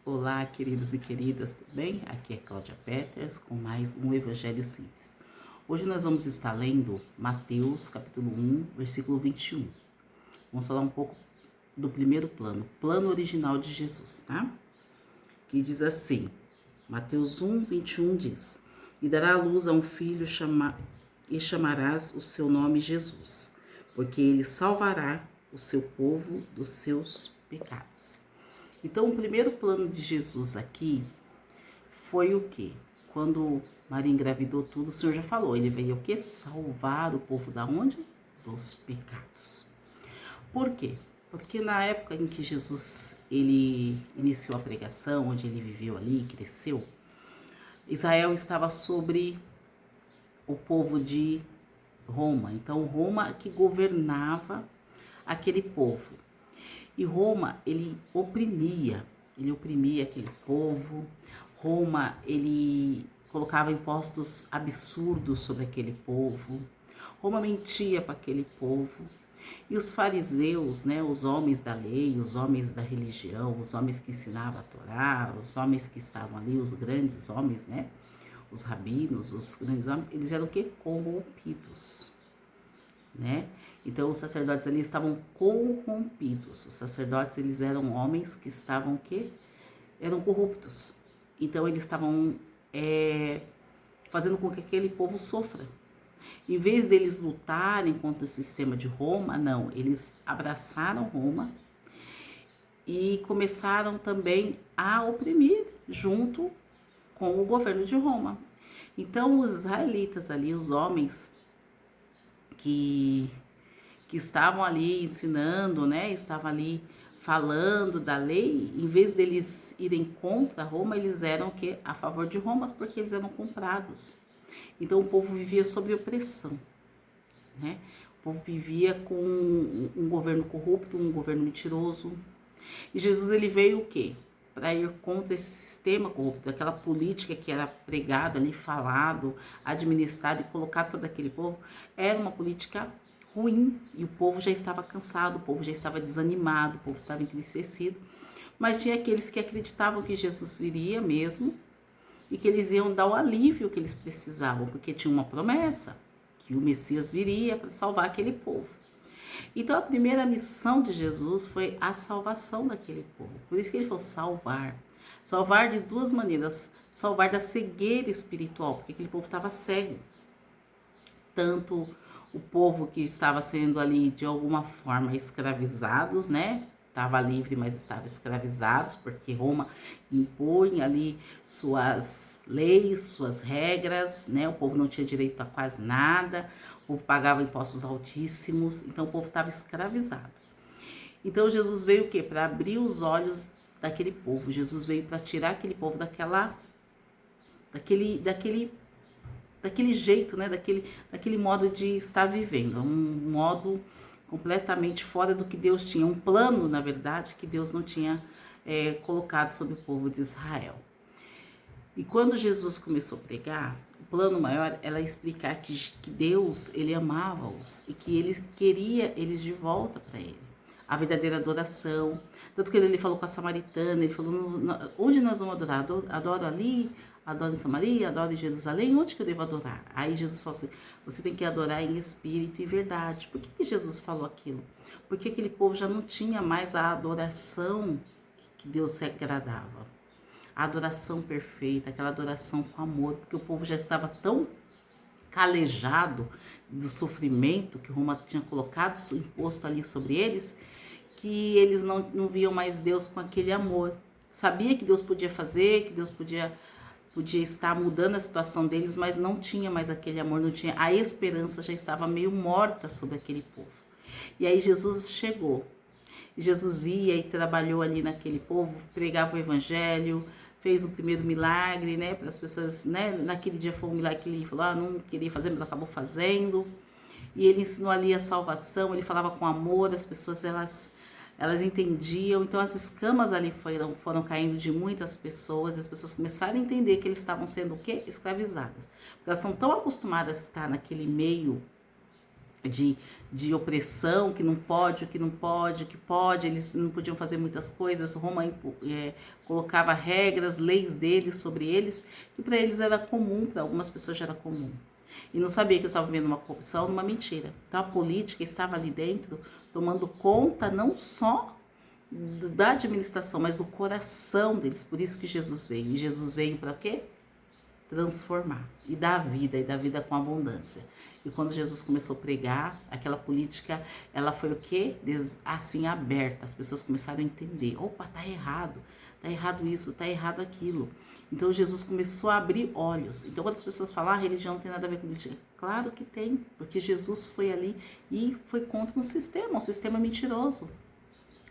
Olá, queridos e queridas, tudo bem? Aqui é Cláudia Peters com mais um Evangelho Simples. Hoje nós vamos estar lendo Mateus, capítulo 1, versículo 21. Vamos falar um pouco do primeiro plano original de Jesus, tá? Que diz assim, Mateus 1, 21 diz: E dará à luz a um filho e chamarás o seu nome Jesus, porque ele salvará o seu povo dos seus pecados. Então, o primeiro plano de Jesus aqui foi o quê? Quando Maria engravidou tudo, o Senhor já falou, ele veio o quê? Salvar o povo da onde? Dos pecados. Por quê? Porque na época em que Jesus ele iniciou a pregação, onde ele viveu ali, cresceu, Israel estava sobre o povo de Roma. Então, Roma que governava aquele povo. E Roma, ele oprimia aquele povo. Roma, ele colocava impostos absurdos sobre aquele povo. Roma mentia para aquele povo. E os fariseus, né, os homens da lei, os homens da religião, os homens que ensinavam a Torá, os homens que estavam ali, os grandes homens, né, os rabinos, os grandes homens, eles eram o quê? Corrompidos, né? Então os sacerdotes ali estavam corrompidos. Os sacerdotes eles eram homens que estavam que eram corruptos. Então eles estavam fazendo com que aquele povo sofra. Em vez deles lutarem contra o sistema de Roma, não, eles abraçaram Roma e começaram também a oprimir junto com o governo de Roma. Então os israelitas ali, os homens que estavam ali ensinando, né? Estavam ali falando da lei, em vez deles irem contra Roma, eles eram que a favor de Roma, porque eles eram comprados. Então o povo vivia sob opressão, né? O povo vivia com um governo corrupto, um governo mentiroso. E Jesus ele veio o quê? Para ir contra esse sistema corrupto, aquela política que era pregada ali, falado, administrado e colocado sobre aquele povo, era uma política ruim, e o povo já estava cansado, o povo já estava desanimado, o povo estava entristecido, mas tinha aqueles que acreditavam que Jesus viria mesmo e que eles iam dar o alívio que eles precisavam, porque tinha uma promessa, que o Messias viria para salvar aquele povo. Então a primeira missão de Jesus foi a salvação daquele povo, por isso que ele falou salvar de duas maneiras, salvar da cegueira espiritual, porque aquele povo estava cego, tanto o povo que estava sendo ali de alguma forma escravizados, né? Estava livre, mas estava escravizados, porque Roma impõe ali suas leis, suas regras, né? O povo não tinha direito a quase nada, o povo pagava impostos altíssimos, então o povo estava escravizado. Então Jesus veio o quê? Para abrir os olhos daquele povo. Jesus veio para tirar aquele povo daquele jeito, né? Daquele modo de estar vivendo, um modo completamente fora do que Deus tinha, um plano, na verdade, que Deus não tinha colocado sobre o povo de Israel. E quando Jesus começou a pregar, o plano maior era explicar que Deus, ele amava-os e que ele queria eles de volta para ele. A verdadeira adoração. Tanto que ele falou com a samaritana, ele falou, onde nós vamos adorar? Adoro ali, adoro em Samaria, adoro em Jerusalém, onde que eu devo adorar? Aí Jesus falou assim, você tem que adorar em espírito e verdade. Por que Jesus falou aquilo? Porque aquele povo já não tinha mais a adoração que Deus se agradava. A adoração perfeita, aquela adoração com amor, porque o povo já estava tão calejado do sofrimento que Roma tinha colocado, imposto ali sobre eles, que eles não viam mais Deus com aquele amor. Sabia que Deus podia fazer, que Deus podia estar mudando a situação deles, mas não tinha mais aquele amor, não tinha, a esperança já estava meio morta sobre aquele povo. E aí Jesus chegou. Jesus ia e trabalhou ali naquele povo, pregava o evangelho, fez o primeiro milagre, né, para as pessoas, né, naquele dia foi um milagre que ele falou, não queria fazer, mas acabou fazendo. E ele ensinou ali a salvação, ele falava com amor, as pessoas elas entendiam, então as escamas ali foram caindo de muitas pessoas, e as pessoas começaram a entender que eles estavam sendo o quê? Escravizadas. Porque elas estão tão acostumadas a estar naquele meio de, de opressão, que não pode, o que não pode, o que pode, eles não podiam fazer muitas coisas. Roma colocava regras, leis deles sobre eles, que para eles era comum, para algumas pessoas já era comum. E não sabia que eles estavam vivendo uma corrupção, uma mentira. Então a política estava ali dentro, tomando conta não só da administração, mas do coração deles. Por isso que Jesus veio. E Jesus veio para quê? Transformar e dar vida com abundância. E quando Jesus começou a pregar, aquela política, ela foi o quê? Assim, aberta. As pessoas começaram a entender. Opa, tá errado isso, tá errado aquilo. Então Jesus começou a abrir olhos. Então quando as pessoas falam, a religião não tem nada a ver com política, claro que tem, porque Jesus foi ali e foi contra um sistema mentiroso,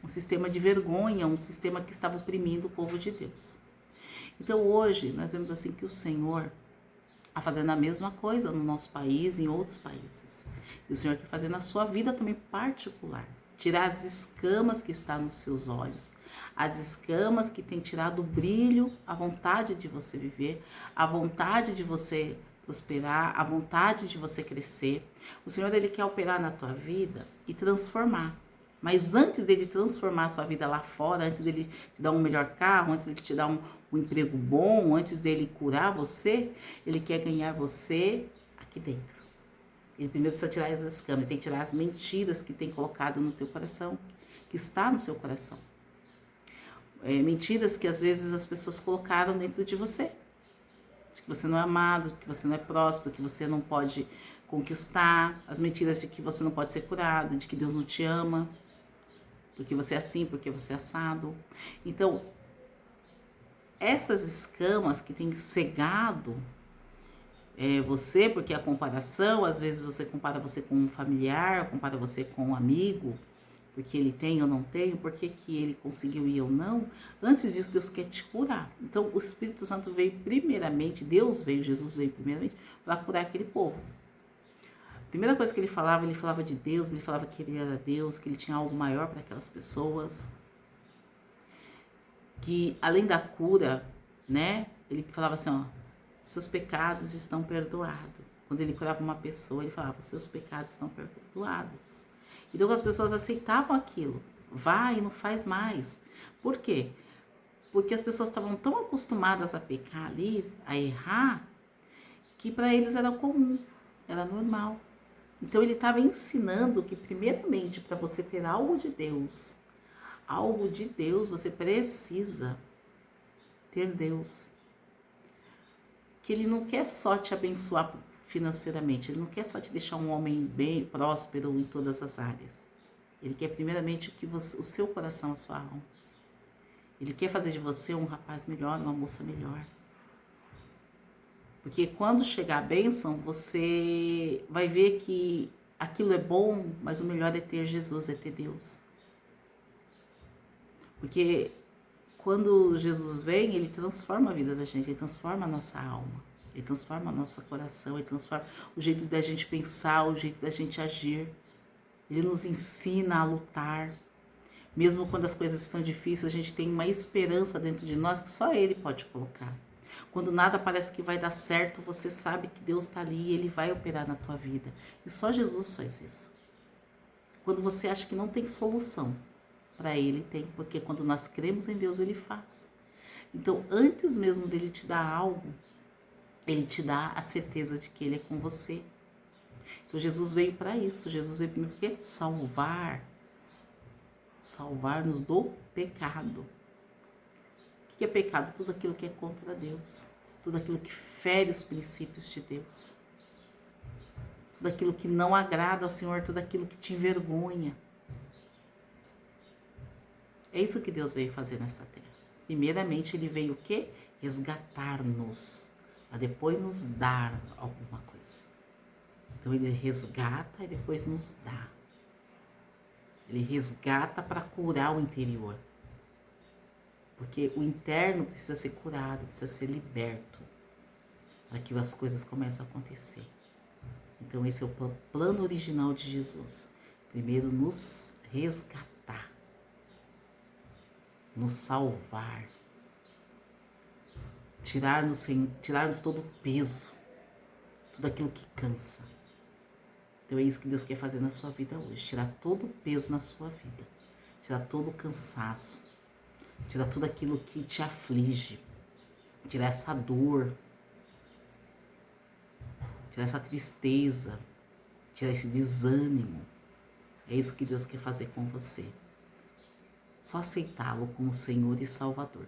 um sistema de vergonha, um sistema que estava oprimindo o povo de Deus. Então hoje nós vemos assim que o Senhor está fazendo a mesma coisa no nosso país e em outros países. E o Senhor quer fazer na sua vida também particular. Tirar as escamas que estão nos seus olhos. As escamas que têm tirado o brilho, a vontade de você viver, a vontade de você prosperar, a vontade de você crescer. O Senhor, Ele quer operar na tua vida e transformar. Mas antes dele transformar a sua vida lá fora, antes dele te dar um melhor carro, antes dele te dar um emprego bom, antes dele curar você, ele quer ganhar você aqui dentro. Ele primeiro precisa tirar as escamas, ele tem que tirar as mentiras que tem colocado no teu coração, que está no seu coração. Mentiras que às vezes as pessoas colocaram dentro de você. De que você não é amado, que você não é próspero, que você não pode conquistar. As mentiras de que você não pode ser curado, de que Deus não te ama. Porque você é assim, porque você é assado. Então, essas escamas que têm cegado você, porque a comparação, às vezes você compara você com um familiar, compara você com um amigo, porque ele tem ou não tem, porque que ele conseguiu e eu não. Antes disso, Deus quer te curar. Então, o Espírito Santo veio primeiramente, Jesus veio primeiramente para curar aquele povo. A primeira coisa que ele falava de Deus, ele falava que ele era Deus, que ele tinha algo maior para aquelas pessoas. Que além da cura, né, ele falava assim, ó, seus pecados estão perdoados. Quando ele curava uma pessoa, ele falava, seus pecados estão perdoados. Então as pessoas aceitavam aquilo. Vai e não faz mais. Por quê? Porque as pessoas estavam tão acostumadas a pecar ali, a errar, que para eles era comum, era normal. Então ele estava ensinando que primeiramente para você ter algo de Deus, você precisa ter Deus. Que ele não quer só te abençoar financeiramente, ele não quer só te deixar um homem bem próspero em todas as áreas. Ele quer primeiramente o seu coração, a sua alma. Ele quer fazer de você um rapaz melhor, uma moça melhor. Porque quando chegar a bênção, você vai ver que aquilo é bom, mas o melhor é ter Jesus, é ter Deus. Porque quando Jesus vem, ele transforma a vida da gente, ele transforma a nossa alma, ele transforma o nosso coração, ele transforma o jeito da gente pensar, o jeito da gente agir. Ele nos ensina a lutar. Mesmo quando as coisas estão difíceis, a gente tem uma esperança dentro de nós que só ele pode colocar. Quando nada parece que vai dar certo, você sabe que Deus está ali e ele vai operar na tua vida. E só Jesus faz isso. Quando você acha que não tem solução, para ele tem, porque quando nós cremos em Deus, ele faz. Então, antes mesmo dele te dar algo, ele te dá a certeza de que ele é com você. Então, Jesus veio para isso. Jesus veio primeiro para quê? Salvar-nos do pecado. O que é pecado? Tudo aquilo que é contra Deus. Tudo aquilo que fere os princípios de Deus. Tudo aquilo que não agrada ao Senhor, tudo aquilo que te envergonha. É isso que Deus veio fazer nesta terra. Primeiramente, ele veio o quê? Resgatar-nos, para depois nos dar alguma coisa. Então, ele resgata e depois nos dá. Ele resgata para curar o interior. Porque o interno precisa ser curado, precisa ser liberto, para que as coisas comecem a acontecer. Então, esse é o plano original de Jesus. Primeiro, nos resgatar, nos salvar, tirar-nos todo o peso, tudo aquilo que cansa. Então é isso que Deus quer fazer na sua vida hoje. Tirar todo o peso na sua vida. Tirar todo o cansaço. Tirar tudo aquilo que te aflige. Tirar essa dor. Tirar essa tristeza. Tirar esse desânimo. É isso que Deus quer fazer com você. Só aceitá-lo como Senhor e Salvador.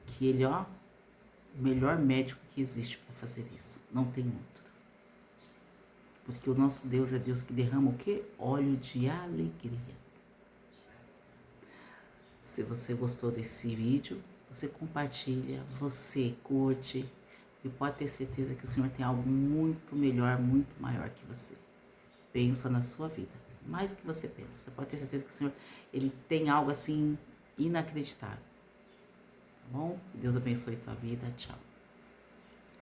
Que Ele, ó, o melhor médico que existe para fazer isso. Não tem outro. Porque o nosso Deus é Deus que derrama o quê? Óleo de alegria. Se você gostou desse vídeo, você compartilha, você curte. E pode ter certeza que o Senhor tem algo muito melhor, muito maior que você. Pensa na sua vida. Mais do que você pensa. Você pode ter certeza que o Senhor, Ele tem algo assim inacreditável. Tá bom? Que Deus abençoe a tua vida. Tchau.